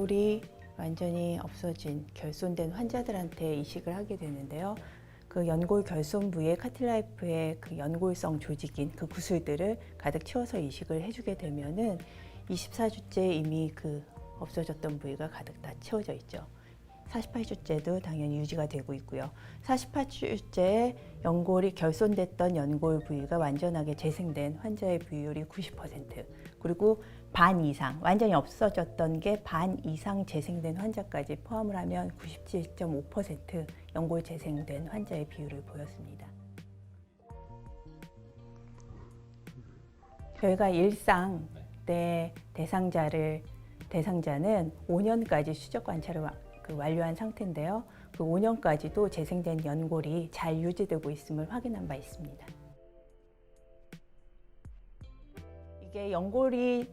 연골이 완전히 없어진 결손된 환자들한테 이식을 하게 되는데요. 그 연골 결손 부위에 카틸라이프의 그 연골성 조직인 그 구슬들을 가득 채워서 이식을 해주게 되면은 24주째 이미 그 없어졌던 부위가 가득 다 채워져 있죠. 48주째도 당연히 유지가 되고 있고요. 48주째에 연골이 결손됐던 연골 부위가 완전하게 재생된 환자의 부위율이 90%, 그리고 반 이상, 완전히 없어졌던 게 반 이상 재생된 환자까지 포함을 하면 97.5% 연골 재생된 환자의 비율을 보였습니다. 저희가 일상 때 대상자는 5년까지 추적 관찰을 완료한 상태인데요. 그 5년까지도 재생된 연골이 잘 유지되고 있음을 확인한 바 있습니다. 이게 연골이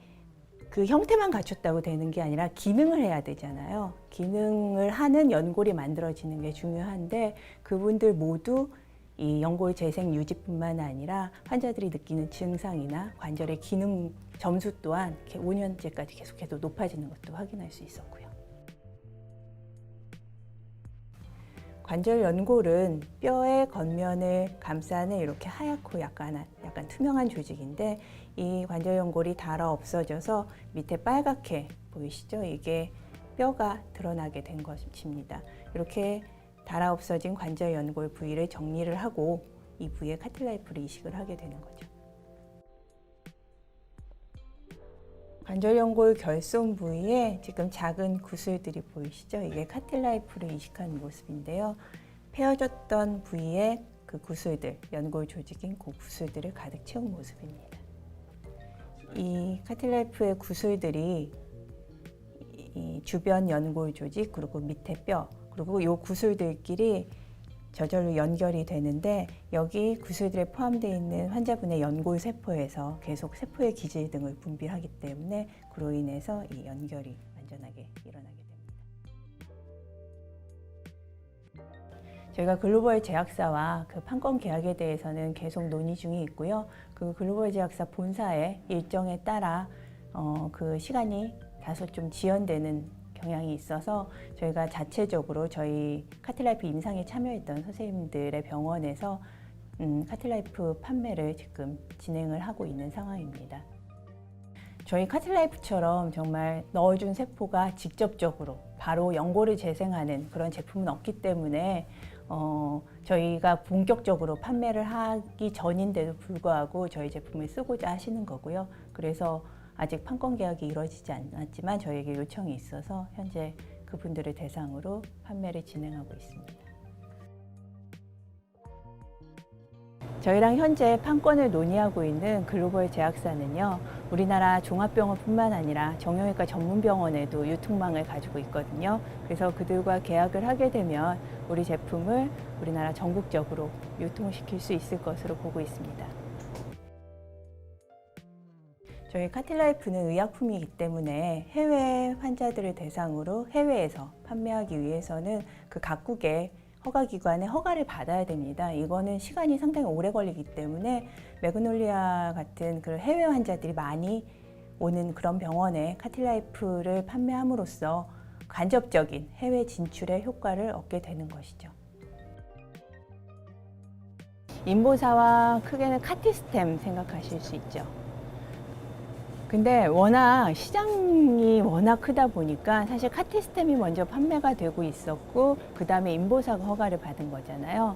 그 형태만 갖췄다고 되는 게 아니라 기능을 해야 되잖아요. 기능을 하는 연골이 만들어지는 게 중요한데 그분들 모두 이 연골 재생 유지뿐만 아니라 환자들이 느끼는 증상이나 관절의 기능 점수 또한 5년째까지 계속해서 높아지는 것도 확인할 수 있었고요. 관절 연골은 뼈의 겉면을 감싸는 이렇게 하얗고 약간 투명한 조직인데 이 관절 연골이 닳아 없어져서 밑에 빨갛게 보이시죠? 이게 뼈가 드러나게 된 것입니다. 이렇게 닳아 없어진 관절 연골 부위를 정리를 하고 이 부위에 카틸라이프를 이식을 하게 되는 거죠. 관절 연골 결손 부위에 지금 작은 구슬들이 보이시죠? 이게 카틸라이프를 이식한 모습인데요. 패어졌던 부위에 그 구슬들, 연골 조직인 그 구슬들을 가득 채운 모습입니다. 이 카틸라이프의 구슬들이 이 주변 연골 조직, 그리고 밑에 뼈, 그리고 이 구슬들끼리 저절로 연결이 되는데 여기 구슬들에 포함되어 있는 환자분의 연골 세포에서 계속 세포의 기질 등을 분비하기 때문에 그로 인해서 이 연결이 완전하게 일어나게 됩니다. 저희가 글로벌 제약사와 그 판권 계약에 대해서는 계속 논의 중에 있고요. 그 글로벌 제약사 본사의 일정에 따라 그 시간이 다소 좀 지연되는 경향이 있어서 저희가 자체적으로 저희 카틸라이프 임상에 참여했던 선생님들의 병원에서 카틸라이프 판매를 지금 진행을 하고 있는 상황입니다. 저희 카틸라이프처럼 정말 넣어준 세포가 직접적으로 바로 연골을 재생하는 그런 제품은 없기 때문에 저희가 본격적으로 판매를 하기 전인데도 불구하고 저희 제품을 쓰고자 하시는 거고요. 그래서 아직 판권 계약이 이루어지지 않았지만 저희에게 요청이 있어서 현재 그분들을 대상으로 판매를 진행하고 있습니다. 저희랑 현재 판권을 논의하고 있는 글로벌 제약사는요, 우리나라 종합병원뿐만 아니라 정형외과 전문병원에도 유통망을 가지고 있거든요. 그래서 그들과 계약을 하게 되면 우리 제품을 우리나라 전국적으로 유통시킬 수 있을 것으로 보고 있습니다. 저희 카틸라이프는 의약품이기 때문에 해외 환자들을 대상으로 해외에서 판매하기 위해서는 그 각국의 허가기관의 허가를 받아야 됩니다. 이거는 시간이 상당히 오래 걸리기 때문에 매그놀리아 같은 그 해외 환자들이 많이 오는 그런 병원에 카틸라이프를 판매함으로써 간접적인 해외 진출의 효과를 얻게 되는 것이죠. 인보사와 크게는 카티스템 생각하실 수 있죠. 근데 시장이 워낙 크다 보니까 사실 카티스템이 먼저 판매가 되고 있었고 그 다음에 인보사가 허가를 받은 거잖아요.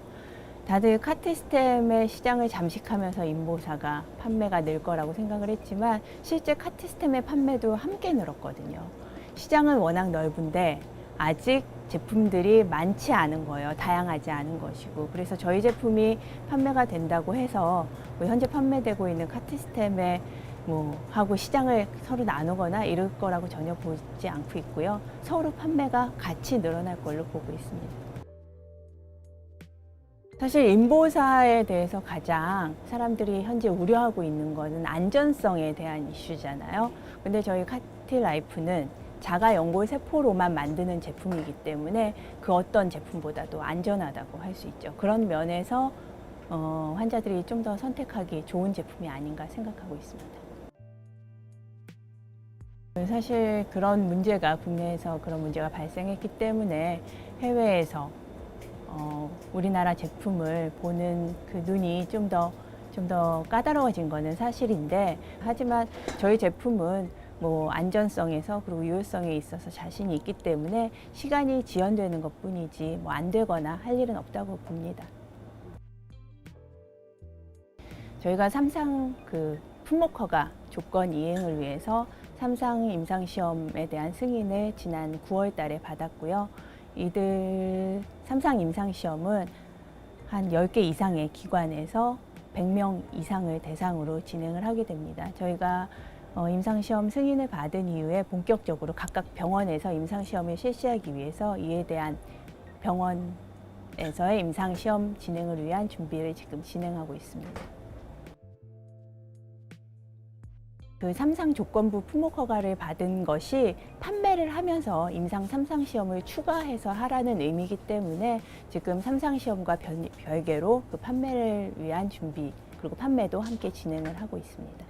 다들 카티스템의 시장을 잠식하면서 인보사가 판매가 늘 거라고 생각을 했지만 실제 카티스템의 판매도 함께 늘었거든요. 시장은 워낙 넓은데 아직 제품들이 많지 않은 거예요. 다양하지 않은 것이고. 그래서 저희 제품이 판매가 된다고 해서 현재 판매되고 있는 카티스템의 하고 시장을 서로 나누거나 이럴 거라고 전혀 보지 않고 있고요. 서로 판매가 같이 늘어날 걸로 보고 있습니다. 사실 인보사에 대해서 가장 사람들이 현재 우려하고 있는 것은 안전성에 대한 이슈잖아요. 근데 저희 카틸라이프는 자가 연골 세포로만 만드는 제품이기 때문에 그 어떤 제품보다도 안전하다고 할 수 있죠. 그런 면에서 환자들이 좀 더 선택하기 좋은 제품이 아닌가 생각하고 있습니다. 사실 그런 문제가 국내에서 그런 문제가 발생했기 때문에 해외에서 우리나라 제품을 보는 그 눈이 좀 더 까다로워진 거는 사실인데, 하지만 저희 제품은 뭐 안전성에서 그리고 유효성에 있어서 자신이 있기 때문에 시간이 지연되는 것뿐이지 뭐 안 되거나 할 일은 없다고 봅니다. 저희가 삼상 그 품목허가 조건 이행을 위해서 삼상 임상시험에 대한 승인을 지난 9월 달에 받았고요. 이들 삼상 임상시험은 한 10개 이상의 기관에서 100명 이상을 대상으로 진행을 하게 됩니다. 저희가 임상시험 승인을 받은 이후에 본격적으로 각각 병원에서 임상시험을 실시하기 위해서 이에 대한 병원에서의 임상시험 진행을 위한 준비를 지금 진행하고 있습니다. 그 삼상 조건부 품목허가를 받은 것이 판매를 하면서 임상 3상 시험을 추가해서 하라는 의미이기 때문에 지금 3상 시험과 별개로 그 판매를 위한 준비 그리고 판매도 함께 진행을 하고 있습니다.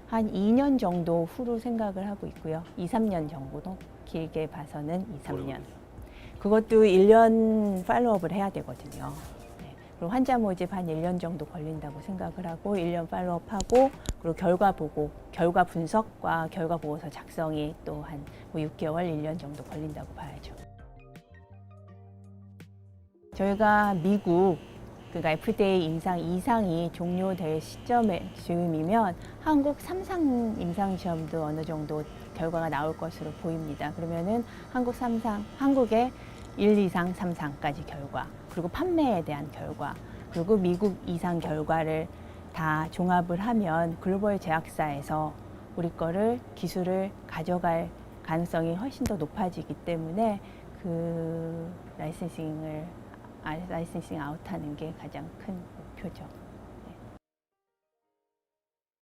한 2년 정도 후로 생각을 하고 있고요. 2, 3년 정도, 길게 봐서는 2, 3년. 그것도 1년 팔로업을 해야 되거든요. 그리고 환자 모집 한 1년 정도 걸린다고 생각을 하고 1년 팔로업하고 그리고 결과 보고 결과 분석과 결과 보고서 작성이 또 한 6개월, 1년 정도 걸린다고 봐야죠. 저희가 미국 그러니까 FDA 임상 2상이 종료될 시점이면 한국 3상 임상시험도 어느 정도 결과가 나올 것으로 보입니다. 그러면은 한국 3상, 한국의 1, 2상, 3상까지 결과, 그리고 판매에 대한 결과, 그리고 미국 2상 결과를 다 종합을 하면 글로벌 제약사에서 우리 거를 기술을 가져갈 가능성이 훨씬 더 높아지기 때문에 그 라이센싱 아웃하는 게 가장 큰 목표죠.